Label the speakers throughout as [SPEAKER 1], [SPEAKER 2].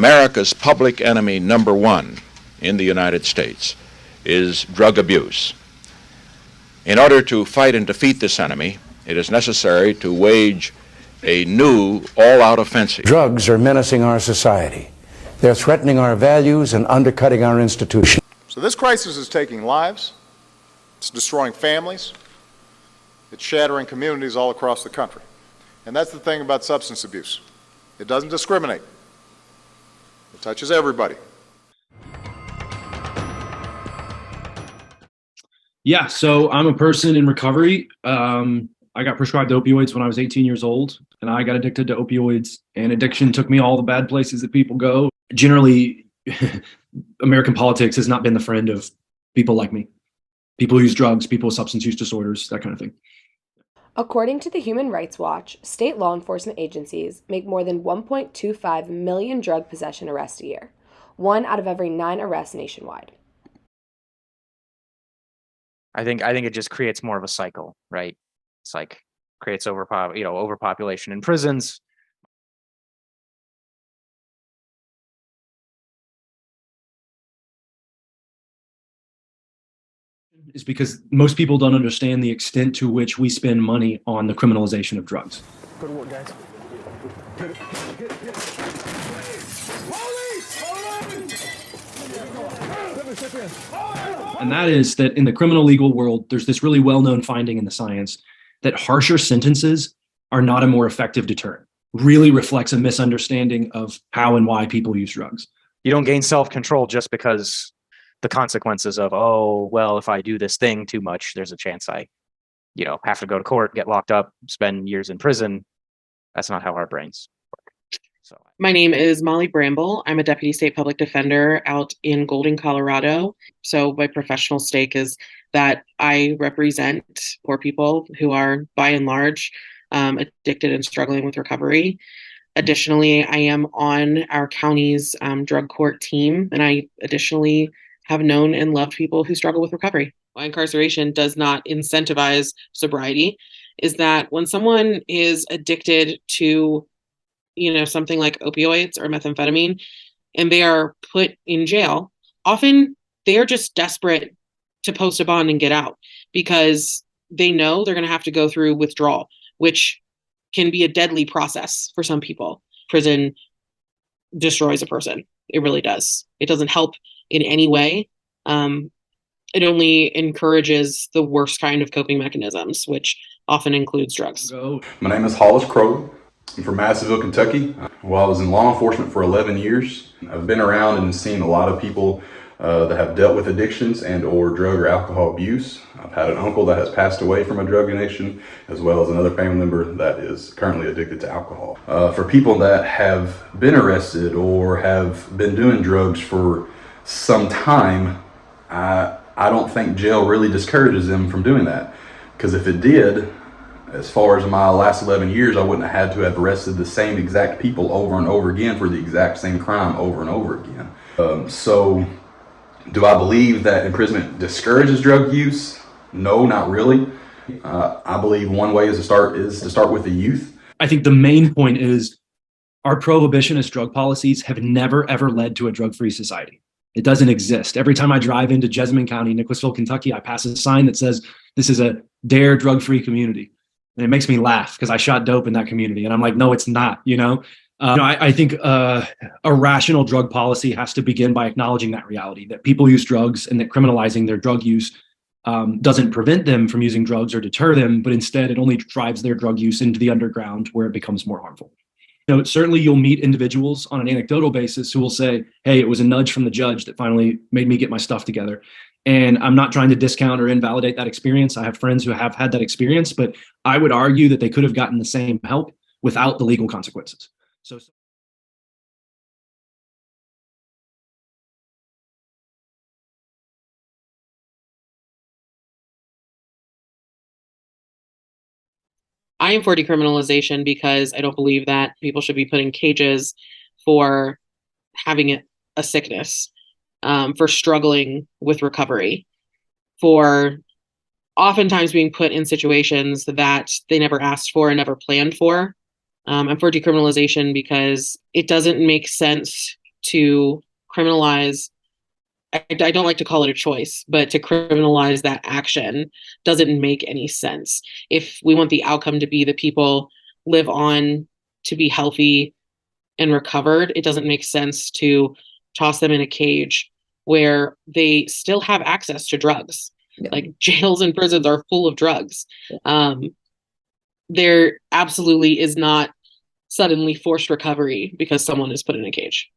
[SPEAKER 1] America's public enemy number one in the United States is drug abuse. In order to fight and defeat this enemy, it is necessary to wage a new all-out offensive.
[SPEAKER 2] Drugs are menacing our society. They're threatening our values and undercutting our institutions.
[SPEAKER 3] So this crisis is taking lives, it's destroying families, it's shattering communities all across the country. And that's the thing about substance abuse. It doesn't discriminate. It touches everybody.
[SPEAKER 4] Yeah, so I'm a person in recovery. I got prescribed opioids when I was 18 years old, and I got addicted to opioids, and addiction took me all the bad places that people go. Generally, American politics has not been the friend of people like me. People who use drugs, people with substance use disorders, that kind of thing.
[SPEAKER 5] According to the Human Rights Watch, state law enforcement agencies make more than 1.25 million drug possession arrests a year, 1 out of every 9 arrests nationwide.
[SPEAKER 6] I think it just creates more of a cycle, right? It's like creates overpopulation in prisons.
[SPEAKER 4] Is because most people don't understand the extent to which we spend money on the criminalization of drugs.
[SPEAKER 7] Good work, guys. Get it.
[SPEAKER 4] And that is that in the criminal legal world, there's this really well-known finding in the science that harsher sentences are not a more effective deterrent. Really reflects a misunderstanding of how and why people use drugs.
[SPEAKER 6] You don't gain self-control just because the consequences of, oh, well, if I do this thing too much, there's a chance I, have to go to court, get locked up, spend years in prison. That's not how our brains work. So,
[SPEAKER 8] my name is Molly Bramble. I'm a deputy state public defender out in Golden, Colorado. So my professional stake is that I represent poor people who are, by and large, addicted and struggling with recovery. Additionally, I am on our county's drug court team, and I additionally have known and loved people who struggle with recovery. Why incarceration does not incentivize sobriety is that when someone is addicted to, something like opioids or methamphetamine, and they are put in jail, often they are just desperate to post a bond and get out because they know they're going to have to go through withdrawal, which can be a deadly process for some people. Prison destroys a person. It really does. It doesn't help in any way. It only encourages the worst kind of coping mechanisms, which often includes drugs.
[SPEAKER 9] My name is Hollis Crow. I'm from Madisonville, Kentucky. Well, I was in law enforcement for 11 years. I've been around and seen a lot of people that have dealt with addictions and or drug or alcohol abuse. I've had an uncle that has passed away from a drug addiction, as well as another family member that is currently addicted to alcohol. For people that have been arrested or have been doing drugs for some time, I don't think jail really discourages them from doing that. Because if it did, as far as my last 11 years, I wouldn't have had to have arrested the same exact people over and over again for the exact same crime over and over again. So do I believe that imprisonment discourages drug use? No, not really. I believe one way is to start with the youth.
[SPEAKER 4] I think the main point is our prohibitionist drug policies have never, ever led to a drug-free society. It doesn't exist. Every time I drive into Jessamine County, Nicholasville, Kentucky, I pass a sign that says, this is a DARE drug-free community. And it makes me laugh because I shot dope in that community. And I'm like, no, it's not, I think a rational drug policy has to begin by acknowledging that reality, that people use drugs and that criminalizing their drug use doesn't prevent them from using drugs or deter them, but instead it only drives their drug use into the underground where it becomes more harmful. Certainly you'll meet individuals on an anecdotal basis who will say, hey, it was a nudge from the judge that finally made me get my stuff together. And I'm not trying to discount or invalidate that experience. I have friends who have had that experience, but I would argue that they could have gotten the same help without the legal consequences. So
[SPEAKER 8] I am for decriminalization because I don't believe that people should be put in cages for having a sickness, for struggling with recovery, for oftentimes being put in situations that they never asked for and never planned for. I'm for decriminalization because it doesn't make sense to criminalize, I don't like to call it a choice, but to criminalize that action doesn't make any sense. If we want the outcome to be that people live on to be healthy and recovered, it doesn't make sense to toss them in a cage where they still have access to drugs. Yeah. Like jails and prisons are full of drugs. There absolutely is not suddenly forced recovery because someone is put in a cage.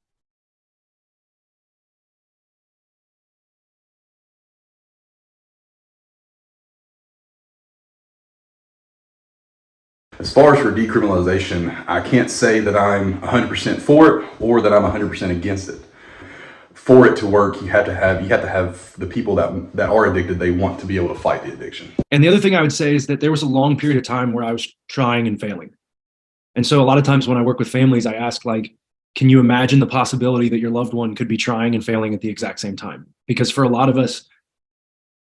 [SPEAKER 9] As far as for decriminalization, I can't say that I'm 100% for it or that I'm 100% against it. For it to work, you have to have the people that are addicted, they want to be able to fight the addiction.
[SPEAKER 4] And the other thing I would say is that there was a long period of time where I was trying and failing. And so a lot of times when I work with families, I ask, like, can you imagine the possibility that your loved one could be trying and failing at the exact same time? Because for a lot of us,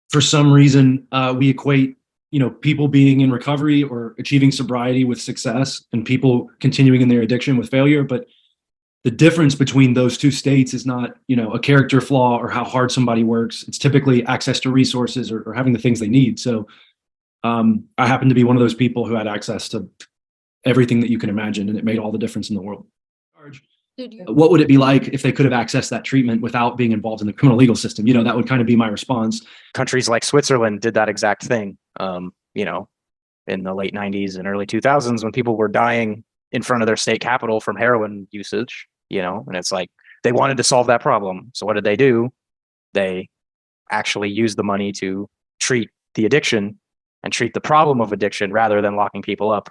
[SPEAKER 4] for some reason, we equate, people being in recovery or achieving sobriety with success, and people continuing in their addiction with failure. But the difference between those two states is not, a character flaw or how hard somebody works. It's typically access to resources or having the things they need. So I happen to be one of those people who had access to everything that you can imagine, and it made all the difference in the world. What would it be like if they could have accessed that treatment without being involved in the criminal legal system? That would kind of be my response.
[SPEAKER 6] Countries like Switzerland did that exact thing, in the late 90s and early 2000s, when people were dying in front of their state capitol from heroin usage, and it's like they wanted to solve that problem. So what did they do? They actually used the money to treat the addiction and treat the problem of addiction rather than locking people up.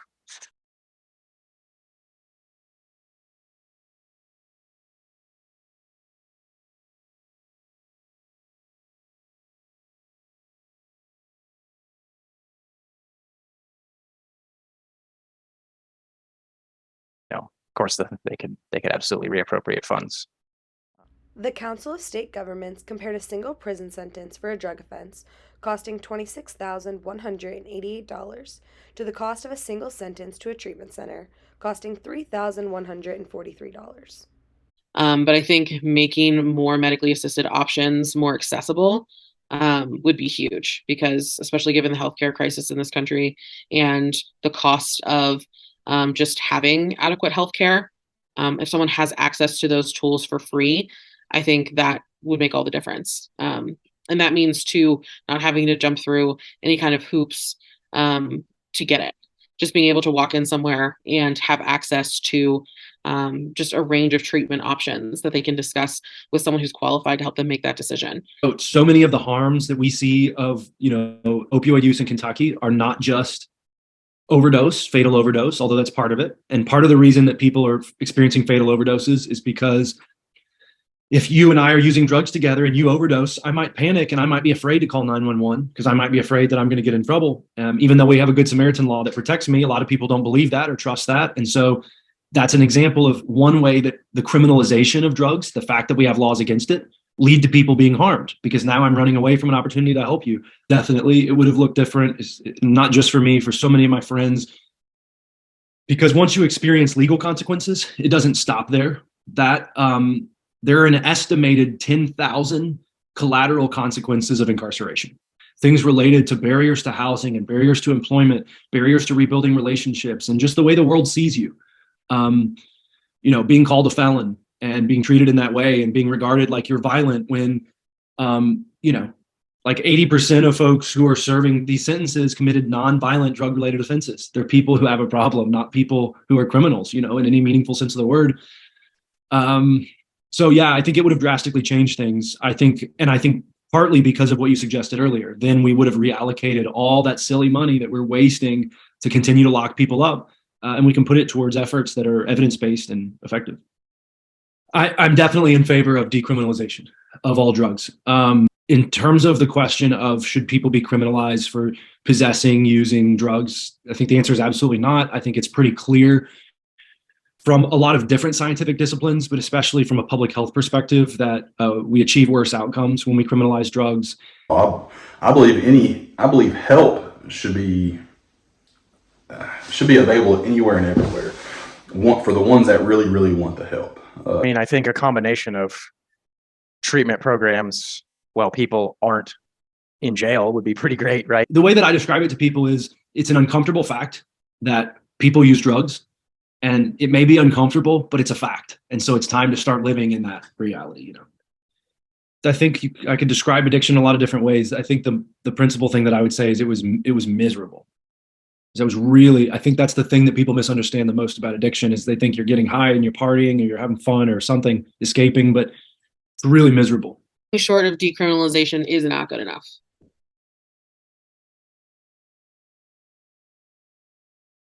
[SPEAKER 6] Of course, they could absolutely reappropriate funds.
[SPEAKER 5] The Council of State Governments compared a single prison sentence for a drug offense costing $26,188 to the cost of a single sentence to a treatment center costing $3,143.
[SPEAKER 8] But I think making more medically assisted options more accessible would be huge, because especially given the healthcare crisis in this country and the cost of just having adequate healthcare, if someone has access to those tools for free, I think that would make all the difference. And that means too, not having to jump through any kind of hoops to get it. Just being able to walk in somewhere and have access to just a range of treatment options that they can discuss with someone who's qualified to help them make that decision.
[SPEAKER 4] So many of the harms that we see of, opioid use in Kentucky are not just fatal overdose, although that's part of it. And part of the reason that people are experiencing fatal overdoses is because if you and I are using drugs together and you overdose, I might panic and I might be afraid to call 911 because I might be afraid that I'm going to get in trouble. Even though we have a Good Samaritan law that protects me, a lot of people don't believe that or trust that. And so that's an example of one way that the criminalization of drugs, the fact that we have laws against it, lead to people being harmed, because now I'm running away from an opportunity to help you. Definitely, it would have looked different, not just for me, for so many of my friends. Because once you experience legal consequences, it doesn't stop there. There are an estimated 10,000 collateral consequences of incarceration. Things related to barriers to housing and barriers to employment, barriers to rebuilding relationships, and just the way the world sees you. Being called a felon and being treated in that way and being regarded like you're violent when, like 80% of folks who are serving these sentences committed non-violent drug-related offenses. They're people who have a problem, not people who are criminals, in any meaningful sense of the word. So yeah, I think it would have drastically changed things. I think partly because of what you suggested earlier, then we would have reallocated all that silly money that we're wasting to continue to lock people up. And we can put it towards efforts that are evidence-based and effective. I'm definitely in favor of decriminalization of all drugs. In terms of the question of should people be criminalized for possessing, using drugs, I think the answer is absolutely not. I think it's pretty clear from a lot of different scientific disciplines, but especially from a public health perspective, that we achieve worse outcomes when we criminalize drugs.
[SPEAKER 9] I believe help should be available anywhere and everywhere for the ones that really, really want the help.
[SPEAKER 6] I mean, I think a combination of treatment programs while people aren't in jail would be pretty great, right?
[SPEAKER 4] The way that I describe it to people is it's an uncomfortable fact that people use drugs, and it may be uncomfortable, but it's a fact. And so it's time to start living in that reality, you know. I think I could describe addiction in a lot of different ways. I think the principal thing that I would say is it was miserable. It was really, I think that's the thing that people misunderstand the most about addiction is they think you're getting high and you're partying or you're having fun or something, escaping, but it's really miserable.
[SPEAKER 8] Short of decriminalization is not good enough.